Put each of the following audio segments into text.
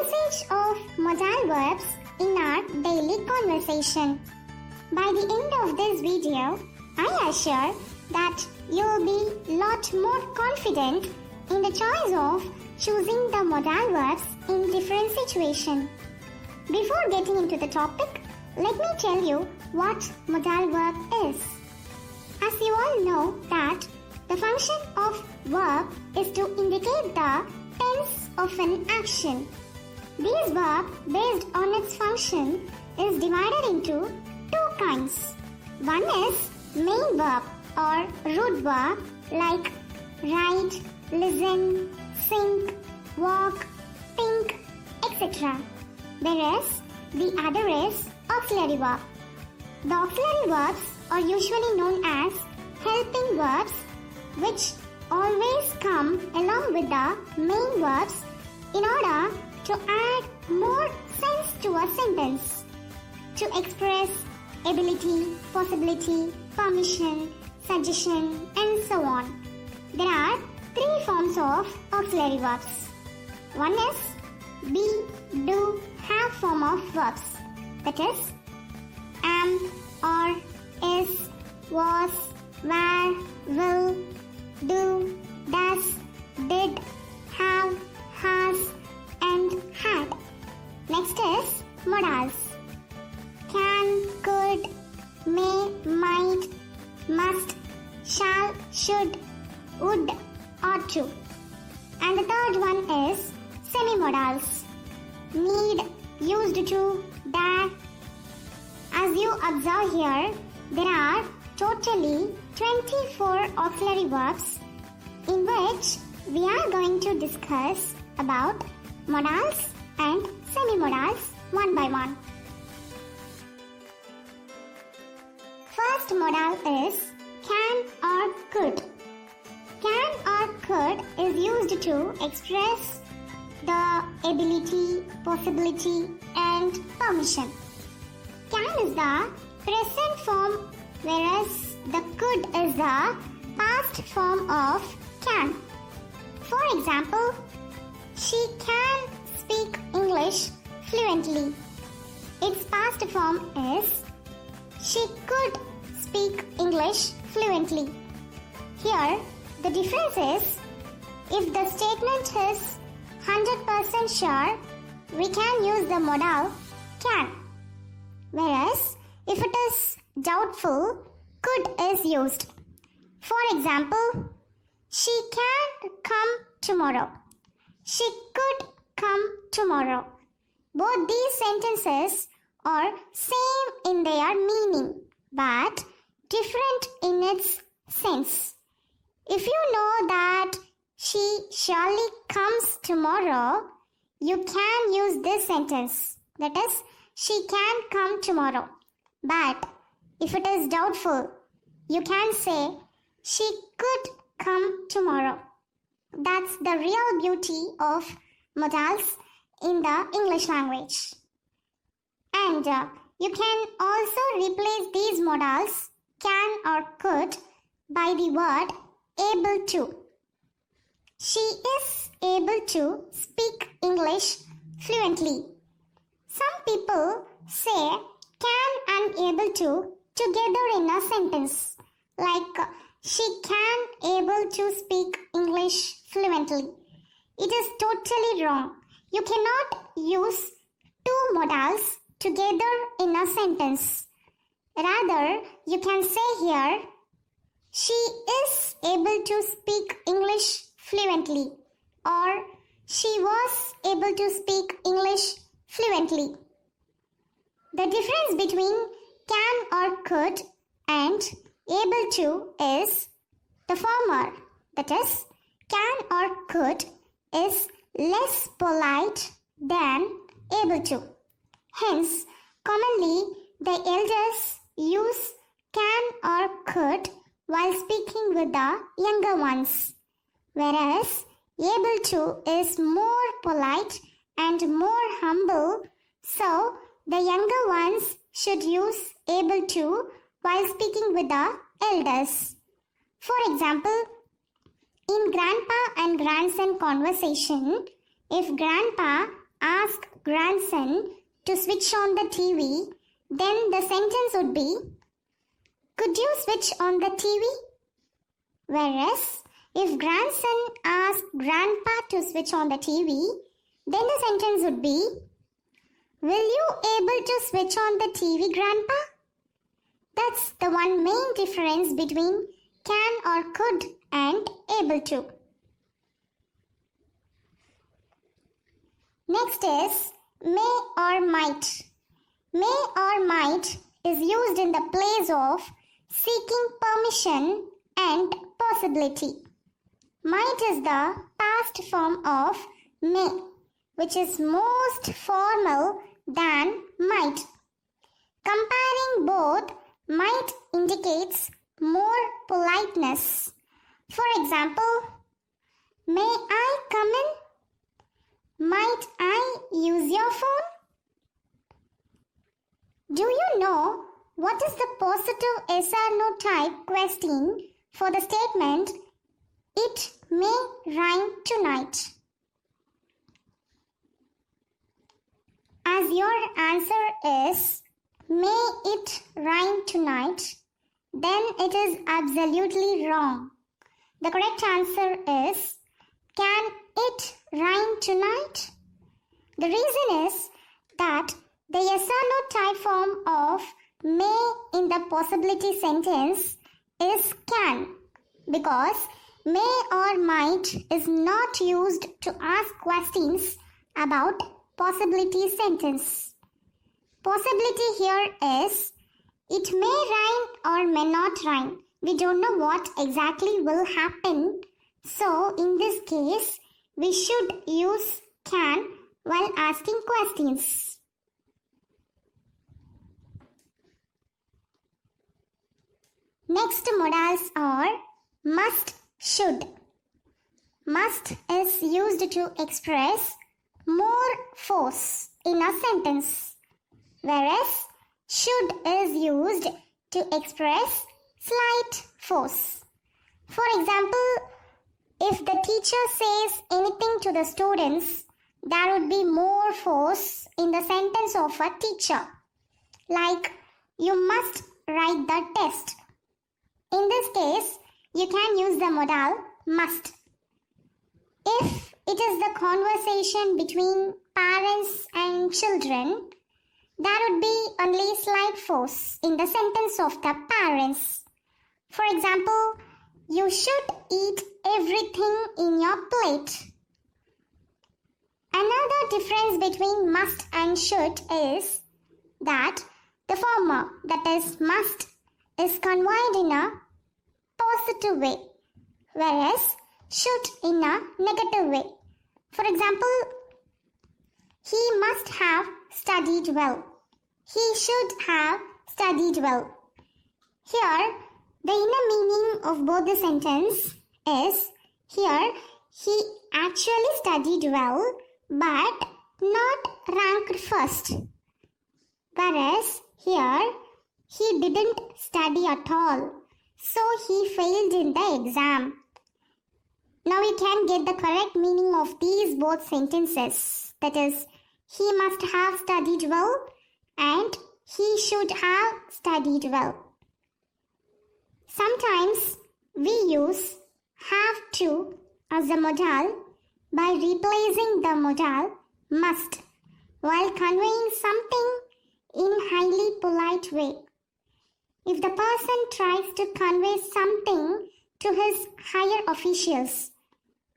Usage of modal verbs in our daily conversation. By the end of this video, I assure that you will be lot more confident in the choice of choosing the modal verbs in different situations. Before getting into the topic, let me tell you what modal verb is. As you all know that the function of verb is to indicate the tense of an action. This verb based on its function is divided into two kinds. One is main verb or root verb like write, listen, sing, walk, think, etc. Whereas the other is auxiliary verb. The auxiliary verbs are usually known as helping verbs which always come along with the main verbs in order to add more sense to a sentence, to express ability, possibility, permission, suggestion, and so on. There are three forms of auxiliary verbs. One is be, do, have form of verbs. That is am, are, is, was, were, will, do, does, did, have, has, and had. Next is modals. Can, could, may, might, must, shall, should, would, ought to. And the third one is semi-modals. Need, used to, dare. As you observe here, there are totally 24 auxiliary verbs in which we are going to discuss about modals and semi-modals one by one. First modal is can or could. Can or could is used to express the ability, possibility, and permission. Can is the present form, whereas the could is the past form of can. For example, she can speak English fluently. Its past form is she could speak English fluently. Here, the difference is if the statement is 100% sure, we can use the modal can. Whereas, if it is doubtful, could is used. For example, she can come tomorrow. She could come tomorrow. Both these sentences are same in their meaning, but different in its sense. If you know that she surely comes tomorrow, you can use this sentence. That is, she can come tomorrow. But if it is doubtful, you can say she could come tomorrow. That's the real beauty of modals in the English language. And you can also replace these modals can or could by the word able to. She is able to speak English fluently. Some people say can and able to together in a sentence, like she can able to speak English fluently. It is totally wrong. You cannot use two modals together in a sentence. Rather, you can say here, she is able to speak English fluently, or she was able to speak English fluently. The difference between can or could and able to is the former. That is, can or could is less polite than able to. Hence, commonly the elders use can or could while speaking with the younger ones, whereas able to is more polite and more humble, so the younger ones should use able to while speaking with the elders. For example, in grandpa and grandson conversation, if grandpa ask grandson to switch on the TV, then the sentence would be, could you switch on the TV? Whereas, if grandson asked grandpa to switch on the TV, then the sentence would be, will you able to switch on the TV, grandpa? That's the one main difference between can or could and able to. Next is may or might. May or might is used in the place of seeking permission and possibility. Might is the past form of may, which is most formal than might. Comparing both, might indicates more politeness. For example, may I come in? Might I use your phone? Do you know what is the positive yes or no type question for the statement, it may rain tonight? As your answer is, may it rain tonight, then it is absolutely wrong. The correct answer is, can it rain tonight? The reason is that the yes or no type form of may in the possibility sentence is can, because may or might is not used to ask questions about possibility sentence. Possibility here is it may rain or may not rain. We don't know what exactly will happen. So in this case, we should use can while asking questions. Next modals are must, should. Must is used to express more force in a sentence, whereas should is used to express slight force. For example, if the teacher says anything to the students, there would be more force in the sentence of a teacher, like you must write the test. In this case, you can use the modal must. If it is the conversation between parents and children, there would be only slight force in the sentence of the parents. For example, you should eat everything in your plate. Another difference between must and should is that the former, that is must, is conveyed in a positive way, whereas should in a negative way. For example, he must have studied well. He should have studied well. Here, the inner meaning of both the sentence is, here he actually studied well but not ranked first. Whereas here, he didn't study at all, so he failed in the exam. Now we can get the correct meaning of these both sentences. That is, he must have studied well and he should have studied well. Sometimes we use have to as a modal by replacing the modal must while conveying something in highly polite way. If the person tries to convey something to his higher officials,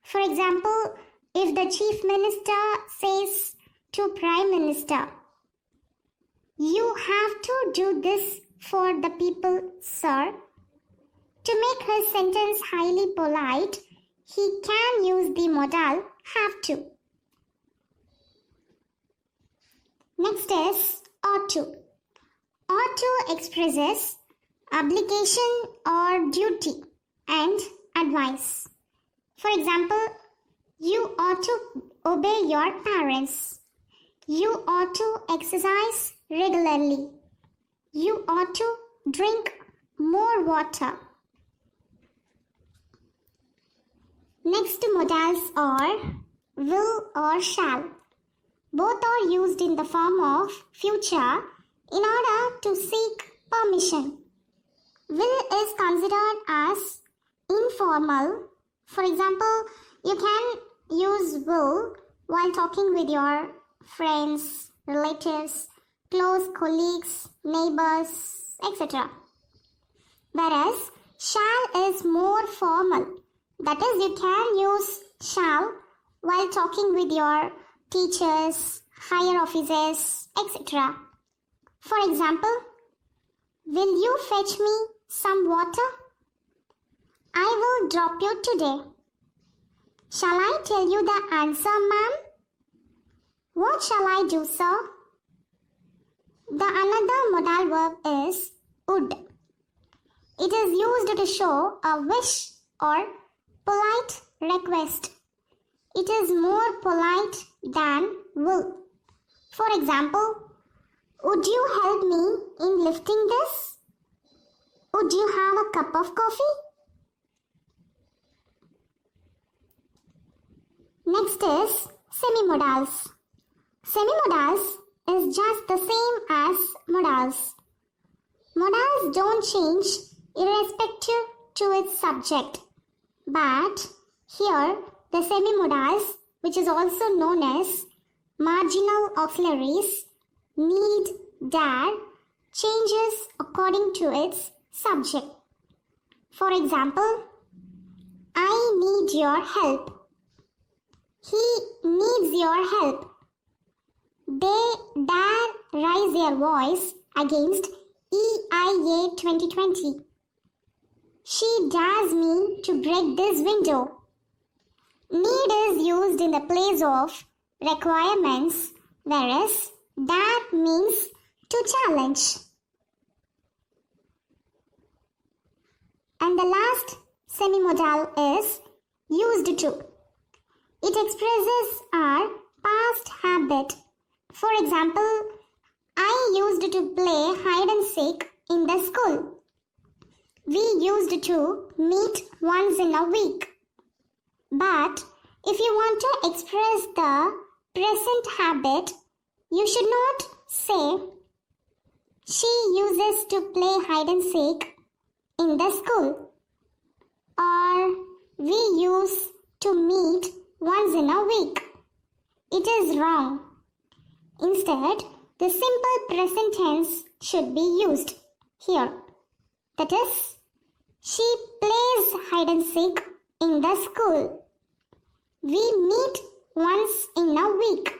for example, if the chief minister says to prime minister, you have to do this for the people, sir. To make his sentence highly polite, he can use the modal have to. Next is ought to. Ought to expresses obligation or duty and advice. For example, you ought to obey your parents. You ought to exercise regularly. You ought to drink more water. Next modals are will or shall. Both are used in the form of future in order to seek permission. Will is considered as informal. For example, you can use will while talking with your friends, relatives, close colleagues, neighbors, etc. Whereas shall is more formal. That is, you can use shall while talking with your teachers, higher officers, etc. For example, will you fetch me some water? I will drop you today. Shall I tell you the answer, ma'am? What shall I do, sir? The another modal verb is would. It is used to show a wish or polite request. It is more polite than will. For example, would you help me in lifting this? Would you have a cup of coffee? Next is semi-modals. Semi-modals is just the same as modals. Modals don't change irrespective to its subject. But here the semi-modals, which is also known as marginal auxiliaries, need, dare, changes according to its subject. For example, I need your help. He needs your help. They dare raise their voice against EIA 2020. She dares me to break this window. Need is used in the place of requirements, whereas dare means to challenge. And the last semi-modal is used to. It expresses our past habit. For example, I used to play hide and seek in the school. We used to meet once in a week. But if you want to express the present habit, you should not say, she uses to play hide and seek in the school. Or we used to meet once in a week. It is wrong. Instead, the simple present tense should be used here. That is, she plays hide and seek in the school. We meet once in a week.